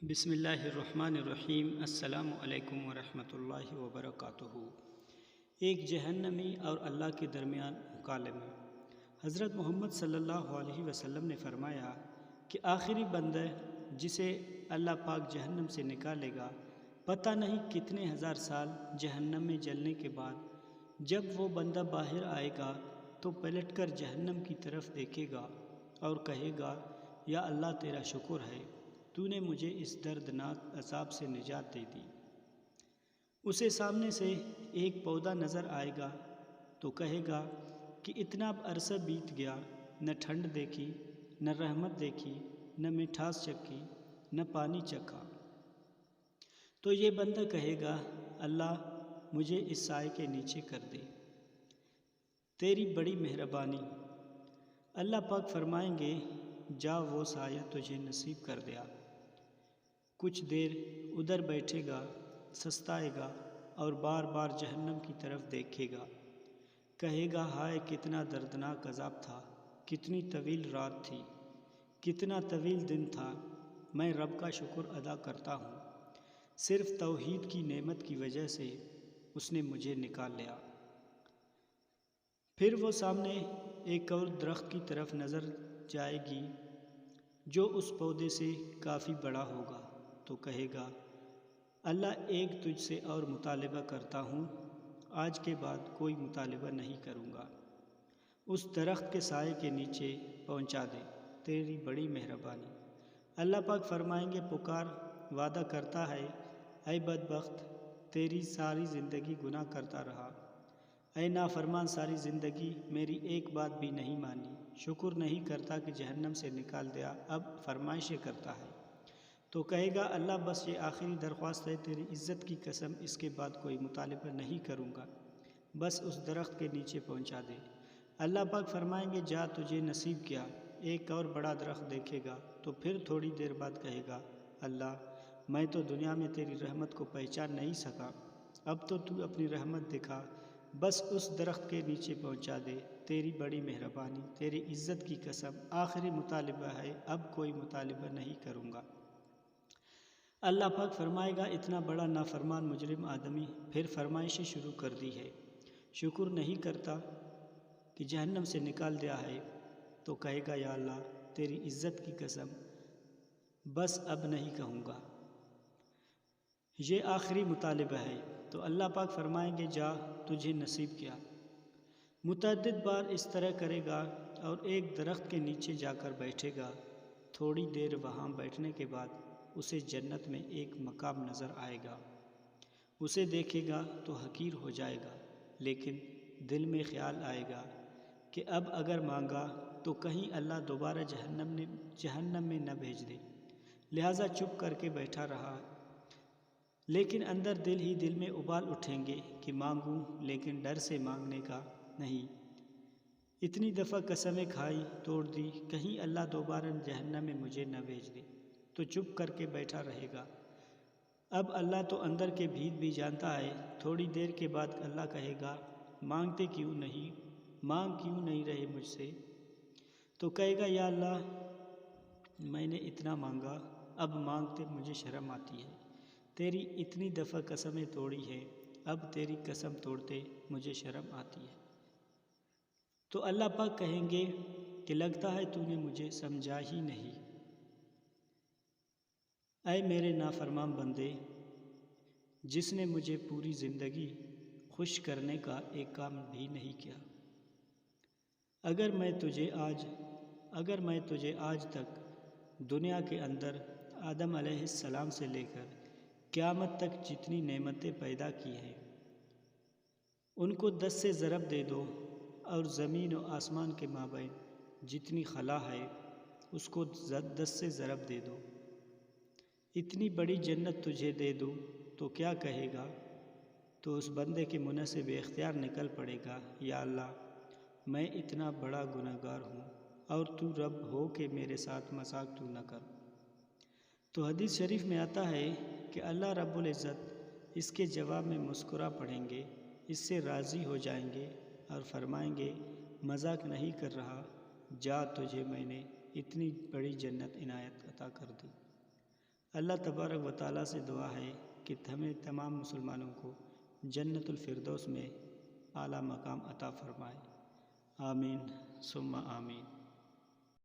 بسم اللہ الرحمن الرحیم۔ السلام علیکم ورحمۃ اللہ وبرکاتہ۔ ایک جہنمی اور اللہ کے درمیان مکالمہ۔ حضرت محمد صلی اللہ علیہ وسلم نے فرمایا کہ آخری بندہ جسے اللہ پاک جہنم سے نکالے گا، پتہ نہیں کتنے ہزار سال جہنم میں جلنے کے بعد جب وہ بندہ باہر آئے گا تو پلٹ کر جہنم کی طرف دیکھے گا اور کہے گا، یا اللہ تیرا شکر ہے، تو نے مجھے اس دردناک عذاب سے نجات دے دی۔ اسے سامنے سے ایک پودا نظر آئے گا تو کہے گا کہ اتنا عرصہ بیت گیا، نہ ٹھنڈ دیکھی، نہ رحمت دیکھی، نہ مٹھاس چکھی، نہ پانی چکھا۔ تو یہ بندہ کہے گا، اللہ مجھے اس سائے کے نیچے کر دے، تیری بڑی مہربانی۔ اللہ پاک فرمائیں گے، جا وہ سایہ تجھے نصیب کر دیا۔ کچھ دیر ادھر بیٹھے گا، سستائے گا اور بار بار جہنم کی طرف دیکھے گا، کہے گا، ہائے کتنا دردناک عذاب تھا، کتنی طویل رات تھی، کتنا طویل دن تھا۔ میں رب کا شکر ادا کرتا ہوں، صرف توحید کی نعمت کی وجہ سے اس نے مجھے نکال لیا۔ پھر وہ سامنے ایک اور درخت کی طرف نظر جائے گی جو اس پودے سے کافی بڑا ہوگا، تو کہے گا، اللہ ایک تجھ سے اور مطالبہ کرتا ہوں، آج کے بعد کوئی مطالبہ نہیں کروں گا۔ اس درخت کے سائے کے نیچے پہنچا دے، تیری بڑی مہربانی۔ اللہ پاک فرمائیں گے، پکار، وعدہ کرتا ہے، اے بدبخت، تیری ساری زندگی گناہ کرتا رہا، اے نافرمان، ساری زندگی میری ایک بات بھی نہیں مانی، شکر نہیں کرتا کہ جہنم سے نکال دیا، اب فرمائشیں کرتا ہے۔ تو کہے گا، اللہ بس یہ آخری درخواست ہے، تیری عزت کی قسم، اس کے بعد کوئی مطالبہ نہیں کروں گا، بس اس درخت کے نیچے پہنچا دے۔ اللہ پاک فرمائیں گے، جا تجھے نصیب کیا۔ ایک اور بڑا درخت دیکھے گا تو پھر تھوڑی دیر بعد کہے گا، اللہ میں تو دنیا میں تیری رحمت کو پہچان نہیں سکا، اب تو اپنی رحمت دکھا، بس اس درخت کے نیچے پہنچا دے، تیری بڑی مہربانی، تیری عزت کی قسم، آخری مطالبہ ہے، اب کوئی مطالبہ نہیں کروں گا۔ اللہ پاک فرمائے گا، اتنا بڑا نافرمان مجرم آدمی، پھر فرمائشیں شروع کر دی ہے، شکر نہیں کرتا کہ جہنم سے نکال دیا ہے، تو کہے گا، یا اللہ تیری عزت کی قسم، بس اب نہیں کہوں گا، یہ آخری مطالبہ ہے۔ تو اللہ پاک فرمائیں گے، جا تجھے نصیب کیا۔ متعدد بار اس طرح کرے گا اور ایک درخت کے نیچے جا کر بیٹھے گا۔ تھوڑی دیر وہاں بیٹھنے کے بعد اسے جنت میں ایک مقام نظر آئے گا، اسے دیکھے گا تو حقیر ہو جائے گا، لیکن دل میں خیال آئے گا کہ اب اگر مانگا تو کہیں اللہ دوبارہ جہنم میں نہ بھیج دے، لہٰذا چپ کر کے بیٹھا رہا، لیکن اندر دل ہی دل میں ابال اٹھیں گے کہ مانگوں، لیکن ڈر سے مانگنے کا نہیں۔ اتنی دفعہ قسمیں کھائی، توڑ دی، کہیں اللہ دوبارہ جہنم میں مجھے نہ بھیج دے، تو چپ کر کے بیٹھا رہے گا۔ اب اللہ تو اندر کے بھید بھی جانتا ہے۔ تھوڑی دیر کے بعد اللہ کہے گا، مانگ کیوں نہیں رہے مجھ سے؟ تو کہے گا، یا اللہ میں نے اتنا مانگا، اب مانگتے مجھے شرم آتی ہے، تیری اتنی دفعہ قسمیں توڑی ہیں، اب تیری قسم توڑتے مجھے شرم آتی ہے۔ تو اللہ پاک کہیں گے کہ لگتا ہے تو نے مجھے سمجھا ہی نہیں، اے میرے نافرمان بندے، جس نے مجھے پوری زندگی خوش کرنے کا ایک کام بھی نہیں کیا۔ اگر میں تجھے آج تک دنیا کے اندر آدم علیہ السلام سے لے کر قیامت تک جتنی نعمتیں پیدا کی ہیں، ان کو 10 سے ضرب دے دو، اور زمین و آسمان کے مابین جتنی خلا ہے اس کو 10 سے ضرب دے دو، اتنی بڑی جنت تجھے دے دوں تو کیا کہے گا؟ تو اس بندے کے منہ سے بے اختیار نکل پڑے گا، یا اللہ میں اتنا بڑا گنہگار ہوں اور تو رب ہو کہ میرے ساتھ مذاق تو نہ کر۔ تو حدیث شریف میں آتا ہے کہ اللہ رب العزت اس کے جواب میں مسکرا پڑیں گے، اس سے راضی ہو جائیں گے اور فرمائیں گے، مذاق نہیں کر رہا، جا تجھے میں نے اتنی بڑی جنت عنایت عطا کر دی۔ اللہ تبارک و تعالیٰ سے دعا ہے کہ ہمیں تمام مسلمانوں کو جنت الفردوس میں اعلیٰ مقام عطا فرمائے۔ آمین ثم آمین۔